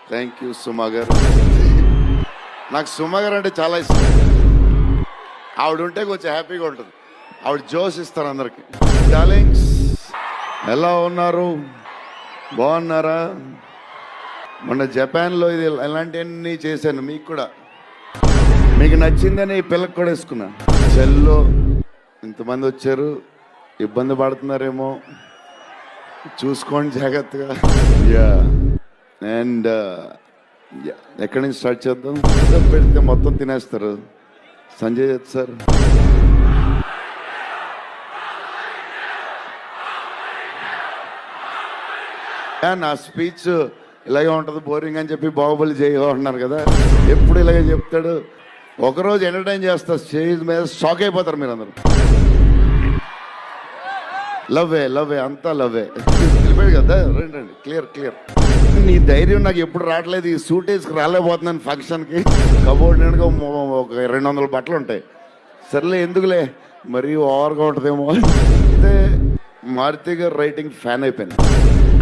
Thank you సుమా గారు. నాకు సుమా గారు అంటే చాలా ఇష్టం. ఆవిడ ఉంటే కొంచెం హ్యాపీగా ఉంటుంది. ఆవిడ జోష్ ఇస్తారు అందరికి. డార్లింగ్స్, ఎలా ఉన్నారు? బాగున్నారా? మొన్న జపాన్లో ఇది ఇలాంటివన్నీ చేశాను. మీకు కూడా మీకు నచ్చిందని ఈ పిల్లకి కూడా వేసుకున్నా. చెల్లో ఇంతమంది వచ్చారు, ఇబ్బంది పడుతున్నారేమో, చూసుకోండి జాగ్రత్తగా. యా అండ్ ఎక్కడి నుంచి స్టార్ట్ చేద్దాం? పెడితే మొత్తం తినేస్తారు. సంజయ్ దత్ సార్, నా స్పీచ్ ఇలాగే ఉంటుంది బోరింగ్ అని చెప్పి బాహుబలి చేయమంటున్నారు కదా, ఎప్పుడు ఇలాగే చెప్తాడు. ఒకరోజు ఎంటర్టైన్ చేస్తా స్టేజ్ మీద, షాక్ అయిపోతారు మీరు అందరూ. లవ్వే అంతా లవ్వే. వెళ్ళిపోయాడు కదా, రండి క్లియర్. నీ ధైర్యం నాకు ఎప్పుడు రావట్లేదు. ఈ సూట్ వేసుకు రాలేకపోతున్నాను ఫంక్షన్కి. కబోర్డ్ నిండుగా ఒక 200 బట్టలు ఉంటాయి. సర్లే ఎందుకులే, మరీ ఓవర్గా ఉంటుందేమో. అయితే మారుతి గారు రైటింగ్ ఫ్యాన్ అయిపోయింది.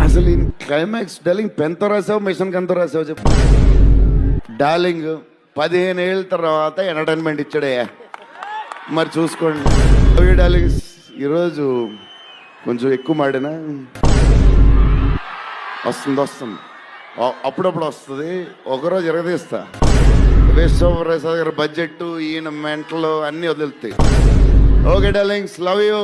అసలు ఈ క్లైమాక్స్ డార్లింగ్ పెన్తో రాసావు, మిషన్ గన్తో రాసావు చెప్పు. డార్లింగ్ 15 ఏళ్ళ తర్వాత ఎంటర్టైన్మెంట్ ఇచ్చాడే, మరి చూసుకోండి. డార్లింగ్స్, ఈరోజు కొంచెం ఎక్కువ మాడినా వస్తుంది, అప్పుడప్పుడు వస్తుంది. ఒకరోజు ఎరగదీస్తా. విశ్వప్రసాద్ గారి బడ్జెట్, ఈయన మెంటలు అన్నీ వదులుతాయి. Okay darlings, love you.